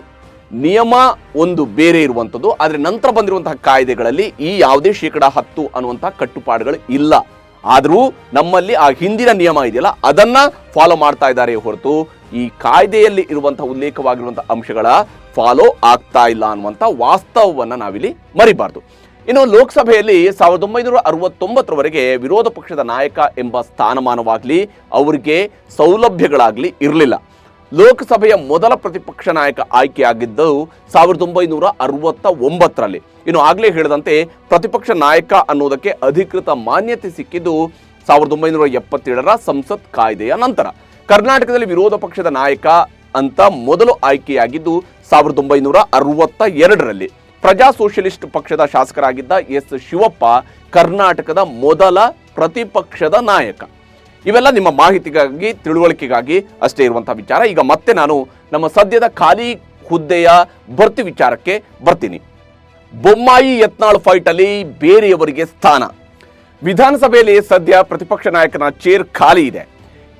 ನಿಯಮ ಒಂದು ಬೇರೆ ಇರುವಂಥದ್ದು. ಆದರೆ ನಂತರ ಬಂದಿರುವಂತಹ ಕಾಯ್ದೆಗಳಲ್ಲಿ ಈ ಯಾವುದೇ 10% ಅನ್ನುವಂತಹ ಕಟ್ಟುಪಾಡುಗಳು ಇಲ್ಲ. ಆದರೂ ನಮ್ಮಲ್ಲಿ ಆ ಹಿಂದಿನ ನಿಯಮ ಇದೆಯಲ್ಲ ಅದನ್ನ ಫಾಲೋ ಮಾಡ್ತಾ ಇದ್ದಾರೆ ಹೊರತು ಈ ಕಾಯ್ದೆಯಲ್ಲಿ ಇರುವಂತಹ ಉಲ್ಲೇಖವಾಗಿರುವಂತಹ ಅಂಶಗಳ ಫಾಲೋ ಆಗ್ತಾ ಇಲ್ಲ ಅನ್ನುವಂಥ ವಾಸ್ತವವನ್ನು ನಾವಿಲ್ಲಿ ಮರಿಬಾರ್ದು. ಇನ್ನು ಲೋಕಸಭೆಯಲ್ಲಿ 1969ರವರೆಗೆ ವಿರೋಧ ಪಕ್ಷದ ನಾಯಕ ಎಂಬ ಸ್ಥಾನಮಾನವಾಗಲಿ ಅವರಿಗೆ ಸೌಲಭ್ಯಗಳಾಗಲಿ ಇರಲಿಲ್ಲ. ಲೋಕಸಭೆಯ ಮೊದಲ ಪ್ರತಿಪಕ್ಷ ನಾಯಕ ಆಯ್ಕೆಯಾಗಿದ್ದು 1969ರಲ್ಲಿ. ಇನ್ನು ಆಗಲೇ ಹೇಳಿದಂತೆ ಪ್ರತಿಪಕ್ಷ ನಾಯಕ ಅನ್ನೋದಕ್ಕೆ ಅಧಿಕೃತ ಮಾನ್ಯತೆ ಸಿಕ್ಕಿದ್ದು 1977ರ ಸಂಸತ್ ಕಾಯ್ದೆಯ ನಂತರ. ಕರ್ನಾಟಕದಲ್ಲಿ ವಿರೋಧ ಪಕ್ಷದ ನಾಯಕ ಅಂತ ಮೊದಲು ಆಯ್ಕೆಯಾಗಿದ್ದು 1962ರಲ್ಲಿ. ಪ್ರಜಾ ಸೋಷಿಯಲಿಸ್ಟ್ ಪಕ್ಷದ ಶಾಸಕರಾಗಿದ್ದ ಎಸ್ ಶಿವಪ್ಪ ಕರ್ನಾಟಕದ ಮೊದಲ ಪ್ರತಿಪಕ್ಷದ ನಾಯಕ. ಇವೆಲ್ಲ ನಿಮ್ಮ ಮಾಹಿತಿಗಾಗಿ ತಿಳುವಳಿಕೆಗಾಗಿ ಅಷ್ಟೇ ಇರುವಂತಹ ವಿಚಾರ. ಈಗ ಮತ್ತೆ ನಾನು ನಮ್ಮ ಸದ್ಯದ ಖಾಲಿ ಹುದ್ದೆಯ ಭರ್ತಿ ವಿಚಾರಕ್ಕೆ ಬರ್ತೀನಿ. ಬೊಮ್ಮಾಯಿ ಯತ್ನಾಳ್ ಫೈಟ್ ಅಲ್ಲಿ ಬೇರೆಯವರಿಗೆ ಸ್ಥಾನ. ವಿಧಾನಸಭೆಯಲ್ಲಿ ಸದ್ಯ ಪ್ರತಿಪಕ್ಷ ನಾಯಕನ ಚೇರ್ ಖಾಲಿ ಇದೆ.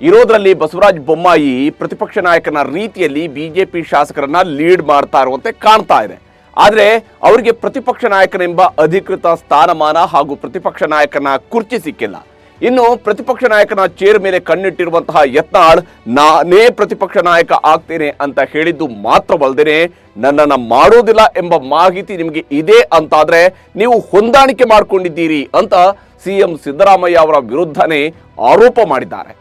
ಇರೋದ್ರಲ್ಲಿ ಬಸವರಾಜ ಬೊಮ್ಮಾಯಿ ಪ್ರತಿಪಕ್ಷ ನಾಯಕನ ರೀತಿಯಲ್ಲಿ ಬಿಜೆಪಿ ಶಾಸಕರನ್ನ ಲೀಡ್ ಮಾಡ್ತಾ ಇರುವಂತೆ ಕಾಣ್ತಾ ಇದೆ. ಆದರೆ ಅವರಿಗೆ ಪ್ರತಿಪಕ್ಷ ನಾಯಕನೆಂಬ ಅಧಿಕೃತ ಸ್ಥಾನಮಾನ ಹಾಗೂ ಪ್ರತಿಪಕ್ಷ ನಾಯಕನ ಕುರ್ಚಿ ಸಿಕ್ಕಿಲ್ಲ. ಇನ್ನು ಪ್ರತಿಪಕ್ಷ ನಾಯಕನ ಚೇರ್ ಮೇಲೆ ಕಣ್ಣಿಟ್ಟಿರುವಂತಹ ಯತ್ನಾಳ್ ನಾನೇ ಪ್ರತಿಪಕ್ಷ ನಾಯಕ ಆಗ್ತೇನೆ ಅಂತ ಹೇಳಿದ್ದು ಮಾತ್ರವಲ್ಲದೆ ನನ್ನನ್ನು ಮಾಡೋದಿಲ್ಲ ಎಂಬ ಮಾಹಿತಿ ನಿಮಗೆ ಇದೆ ಅಂತಾದ್ರೆ ನೀವು ಹೊಂದಾಣಿಕೆ ಮಾಡಿಕೊಂಡಿದ್ದೀರಿ ಅಂತ ಸಿಎಂ ಸಿದ್ದರಾಮಯ್ಯ ಅವರ ವಿರುದ್ಧನೇ ಆರೋಪ ಮಾಡಿದ್ದಾರೆ.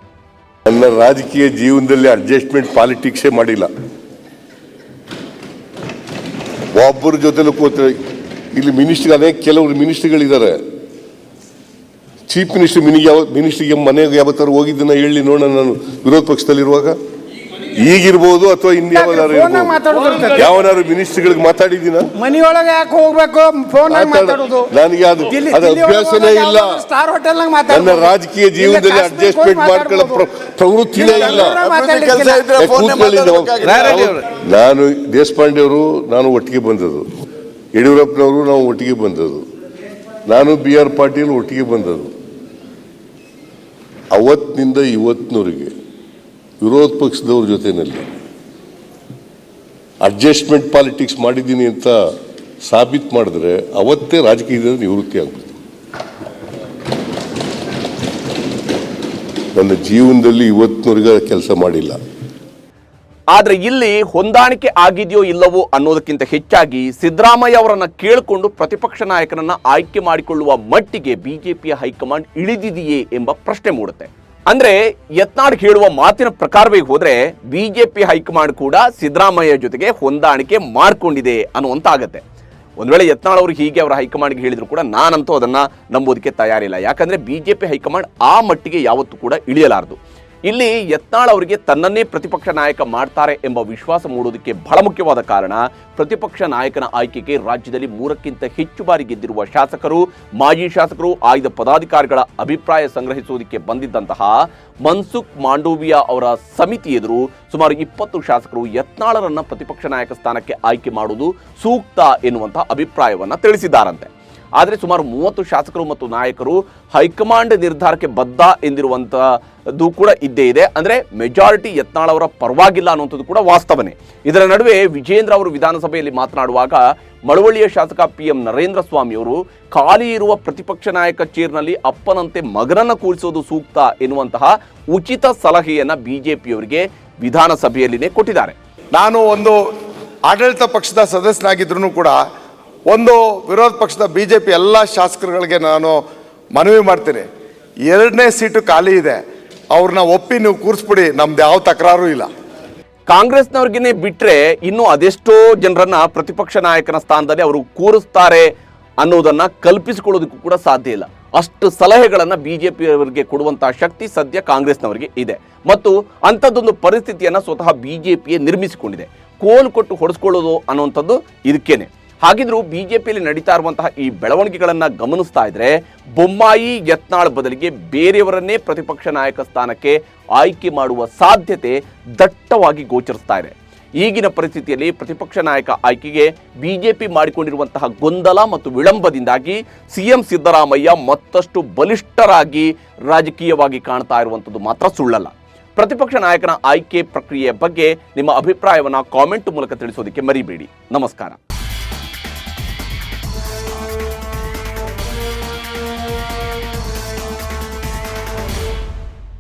ನನ್ನ ರಾಜಕೀಯ ಜೀವನದಲ್ಲಿ ಅಡ್ಜಸ್ಟ್ಮೆಂಟ್ ಪಾಲಿಟಿಕ್ಸೇ ಮಾಡಿಲ್ಲ. ಒಬ್ಬರ ಜೊತೆಲೂ ಕೂತ ಇಲ್ಲಿ ಕೆಲವರು ಮಿನಿಸ್ಟ್ರಿಗಳಿದ್ದಾರೆ. ಚೀಫ್ ಮಿನಿಸ್ಟರ್ಗೆ ಮನೆಗೆ ಯಾವತ್ತಾರು ಹೋಗಿದ್ದನ್ನ ಹೇಳಿ ನೋಡೋಣ. ನಾನು ವಿರೋಧ ಪಕ್ಷದಲ್ಲಿರುವಾಗ ಈಗಿರ್ಬೋದು ಅಥವಾ ಇನ್ಯಾವನಾರು ಯಾವನಾರು ಮಿನಿಸ್ಟ್ರಿಗಳಿಗೆ ಮಾತಾಡಿದ್ದೀನ? ಮನೆಯೊಳಗೆ ಯಾಕೆ ಹೋಗ್ಬೇಕು? ಫೋನ್ ನನಗೆ ಅದು ಅಭ್ಯಾಸನೇ ಇಲ್ಲ. ನನ್ನ ರಾಜಕೀಯ ಜೀವನದಲ್ಲಿ ಅಡ್ಜಸ್ಟ್ಮೆಂಟ್ ಮಾಡ್ಕೊಳ್ಳೋ ಪ್ರವೃತ್ತಿನೇ ಇಲ್ಲ. ನಾನು ದೇಶಪಾಂಡೆ ಅವರು ನಾನು ಒಟ್ಟಿಗೆ ಬಂದದ್ದು, ಯಡಿಯೂರಪ್ಪನವರು ನಾವು ಒಟ್ಟಿಗೆ ಬಂದದ್ದು, ನಾನು BR ಪಾಟೀಲ್ ಒಟ್ಟಿಗೆ ಬಂದದ್ದು. ಅವತ್ತಿನಿಂದ ಇವತ್ತಿನವರೆಗೆ ವಿರೋಧ ಪಕ್ಷದವ್ರ ಜೊತೆಯಲ್ಲಿ ಅಡ್ಜಸ್ಟ್ಮೆಂಟ್ ಪಾಲಿಟಿಕ್ಸ್ ಮಾಡಿದ್ದೀನಿ ಅಂತ ಸಾಬೀತು ಮಾಡಿದ್ರೆ ಅವತ್ತೇ ರಾಜಕೀಯದಿಂದ ನಿವೃತ್ತಿ ಆಗ್ಬಿಡ್ತು. ನನ್ನ ಜೀವನದಲ್ಲಿ ಇವತ್ತಿನವರೆಗೆ ಕೆಲಸ ಮಾಡಿಲ್ಲ. ಆದ್ರೆ ಇಲ್ಲಿ ಹೊಂದಾಣಿಕೆ ಆಗಿದೆಯೋ ಇಲ್ಲವೋ ಅನ್ನೋದಕ್ಕಿಂತ ಹೆಚ್ಚಾಗಿ ಸಿದ್ದರಾಮಯ್ಯ ಅವರನ್ನ ಕೇಳಿಕೊಂಡು ಪ್ರತಿಪಕ್ಷ ನಾಯಕನನ್ನ ಆಯ್ಕೆ ಮಾಡಿಕೊಳ್ಳುವ ಮಟ್ಟಿಗೆ ಬಿಜೆಪಿಯ ಹೈಕಮಾಂಡ್ ಇಳಿದಿದೆಯೇ ಎಂಬ ಪ್ರಶ್ನೆ ಮೂಡುತ್ತೆ. ಅಂದ್ರೆ ಯತ್ನಾಳ್ ಹೇಳುವ ಮಾತಿನ ಪ್ರಕಾರವೇ ಹೋದ್ರೆ ಬಿಜೆಪಿ ಹೈಕಮಾಂಡ್ ಕೂಡ ಸಿದ್ದರಾಮಯ್ಯ ಜೊತೆಗೆ ಹೊಂದಾಣಿಕೆ ಮಾಡ್ಕೊಂಡಿದೆ ಅನ್ನುವಂತಾಗತ್ತೆ. ಒಂದ್ ವೇಳೆ ಯತ್ನಾಳ್ ಅವರು ಹೀಗೆ ಅವರ ಹೈಕಮಾಂಡ್ಗೆ ಹೇಳಿದ್ರು ಕೂಡ ನಾನಂತೂ ಅದನ್ನ ನಂಬೋದಕ್ಕೆ ತಯಾರಿಲ್ಲ. ಯಾಕಂದ್ರೆ ಬಿಜೆಪಿ ಹೈಕಮಾಂಡ್ ಆ ಮಟ್ಟಿಗೆ ಯಾವತ್ತೂ ಕೂಡ ಇಳಿಯಲಾರದು. ಇಲ್ಲಿ ಯತ್ನಾಳ್ ಅವರಿಗೆ ತನ್ನನ್ನೇ ಪ್ರತಿಪಕ್ಷ ನಾಯಕ ಮಾಡ್ತಾರೆ ಎಂಬ ವಿಶ್ವಾಸ ಮೂಡೋದಕ್ಕೆ ಬಹಳ ಮುಖ್ಯವಾದ ಕಾರಣ ಪ್ರತಿಪಕ್ಷ ನಾಯಕನ ಆಯ್ಕೆಗೆ ರಾಜ್ಯದಲ್ಲಿ 3ಕ್ಕಿಂತ ಹೆಚ್ಚು ಬಾರಿ ಗೆದ್ದಿರುವ ಶಾಸಕರು, ಮಾಜಿ ಶಾಸಕರು, ಆಯ್ದ ಪದಾಧಿಕಾರಿಗಳ ಅಭಿಪ್ರಾಯ ಸಂಗ್ರಹಿಸುವುದಕ್ಕೆ ಬಂದಿದ್ದಂತಹ ಮನ್ಸುಖ್ ಮಾಂಡವಿಯಾ ಅವರ ಸಮಿತಿ ಎದುರು ಸುಮಾರು 20 ಶಾಸಕರು ಯತ್ನಾಳರನ್ನ ಪ್ರತಿಪಕ್ಷ ನಾಯಕ ಸ್ಥಾನಕ್ಕೆ ಆಯ್ಕೆ ಮಾಡುವುದು ಸೂಕ್ತ ಎನ್ನುವಂತಹ ಅಭಿಪ್ರಾಯವನ್ನ ತಿಳಿಸಿದ್ದಾರಂತೆ. ಆದರೆ ಸುಮಾರು 30 ಶಾಸಕರು ಮತ್ತು ನಾಯಕರು ಹೈಕಮಾಂಡ್ ನಿರ್ಧಾರಕ್ಕೆ ಬದ್ಧ ಎಂದಿರುವಂತದ್ದು ಕೂಡ ಇದ್ದೇ ಇದೆ. ಅಂದ್ರೆ ಮೆಜಾರಿಟಿ ಯತ್ನಾಳ್ ಅವರ ಪರವಾಗಿಲ್ಲ ಅನ್ನುವಂಥದ್ದು ಕೂಡ ವಾಸ್ತವನೇ. ಇದರ ನಡುವೆ ವಿಜೇಂದ್ರ ಅವರು ವಿಧಾನಸಭೆಯಲ್ಲಿ ಮಾತನಾಡುವಾಗ ಮಳವಳ್ಳಿಯ ಶಾಸಕ PM ನರೇಂದ್ರ ಸ್ವಾಮಿ ಅವರು ಖಾಲಿ ಇರುವ ಪ್ರತಿಪಕ್ಷ ನಾಯಕ ಚೇರ್ನಲ್ಲಿ ಅಪ್ಪನಂತೆ ಮಗನನ್ನ ಕೂರಿಸೋದು ಸೂಕ್ತ ಎನ್ನುವಂತಹ ಉಚಿತ ಸಲಹೆಯನ್ನ ಬಿಜೆಪಿಯವರಿಗೆ ವಿಧಾನಸಭೆಯಲ್ಲಿನೇ ಕೊಟ್ಟಿದ್ದಾರೆ. ನಾನು ಒಂದು ಆಡಳಿತ ಪಕ್ಷದ ಸದಸ್ಯನಾಗಿದ್ರೂ ಕೂಡ ಒಂದು ವಿರೋಧ ಪಕ್ಷದ ಬಿಜೆಪಿ ಎಲ್ಲ ಶಾಸಕರುಗಳಿಗೆ ನಾನು ಮನವಿ ಮಾಡ್ತೀನಿ, 2ನೇ ಸೀಟು ಖಾಲಿ ಇದೆ, ಅವ್ರನ್ನ ಒಪ್ಪಿ ನೀವು ಕೂರಿಸ್ಬಿಡಿ, ನಮ್ದು ಯಾವ ತಕರಾರು ಇಲ್ಲ. ಕಾಂಗ್ರೆಸ್ನವ್ರಿಗೇನೆ ಬಿಟ್ರೆ ಇನ್ನು ಅದೆಷ್ಟೋ ಜನರನ್ನ ಪ್ರತಿಪಕ್ಷ ನಾಯಕನ ಸ್ಥಾನದಲ್ಲಿ ಅವರು ಕೂರಿಸ್ತಾರೆ ಅನ್ನೋದನ್ನ ಕಲ್ಪಿಸಿಕೊಳ್ಳೋದಕ್ಕೂ ಕೂಡ ಸಾಧ್ಯ ಇಲ್ಲ. ಅಷ್ಟು ಸಲಹೆಗಳನ್ನ ಬಿಜೆಪಿಯವರಿಗೆ ಕೊಡುವಂತಹ ಶಕ್ತಿ ಸದ್ಯ ಕಾಂಗ್ರೆಸ್ನವರಿಗೆ ಇದೆ ಮತ್ತು ಅಂಥದ್ದೊಂದು ಪರಿಸ್ಥಿತಿಯನ್ನ ಸ್ವತಃ ಬಿಜೆಪಿಯೇ ನಿರ್ಮಿಸಿಕೊಂಡಿದೆ. ಕೋಲು ಕೊಟ್ಟು ಹೊಡೆಸ್ಕೊಳ್ಳೋದು ಅನ್ನುವಂಥದ್ದು ಇದಕ್ಕೇನೆ. ಹಾಗಿದ್ರೂ ಬಿಜೆಪಿಯಲ್ಲಿ ನಡೀತಾ ಇರುವಂತಹ ಈ ಬೆಳವಣಿಗೆಗಳನ್ನ ಗಮನಿಸ್ತಾ ಇದ್ರೆ ಬೊಮ್ಮಾಯಿ ಯತ್ನಾಳ್ ಬದಲಿಗೆ ಬೇರೆಯವರನ್ನೇ ಪ್ರತಿಪಕ್ಷ ನಾಯಕ ಸ್ಥಾನಕ್ಕೆ ಆಯ್ಕೆ ಮಾಡುವ ಸಾಧ್ಯತೆ ದಟ್ಟವಾಗಿ ಗೋಚರಿಸ್ತಾ ಇದೆ. ಈಗಿನ ಪರಿಸ್ಥಿತಿಯಲ್ಲಿ ಪ್ರತಿಪಕ್ಷ ನಾಯಕ ಆಯ್ಕೆಗೆ ಬಿಜೆಪಿ ಮಾಡಿಕೊಂಡಿರುವಂತಹ ಗೊಂದಲ ಮತ್ತು ವಿಳಂಬದಿಂದಾಗಿ CM ಸಿದ್ದರಾಮಯ್ಯ ಮತ್ತಷ್ಟು ಬಲಿಷ್ಠರಾಗಿ ರಾಜಕೀಯವಾಗಿ ಕಾಣ್ತಾ ಇರುವಂಥದ್ದು ಮಾತ್ರ ಸುಳ್ಳಲ್ಲ. ಪ್ರತಿಪಕ್ಷ ನಾಯಕನ ಆಯ್ಕೆ ಪ್ರಕ್ರಿಯೆಯ ಬಗ್ಗೆ ನಿಮ್ಮ ಅಭಿಪ್ರಾಯವನ್ನು ಕಾಮೆಂಟ್ ಮೂಲಕ ತಿಳಿಸೋದಕ್ಕೆ ಮರಿಬೇಡಿ. ನಮಸ್ಕಾರ.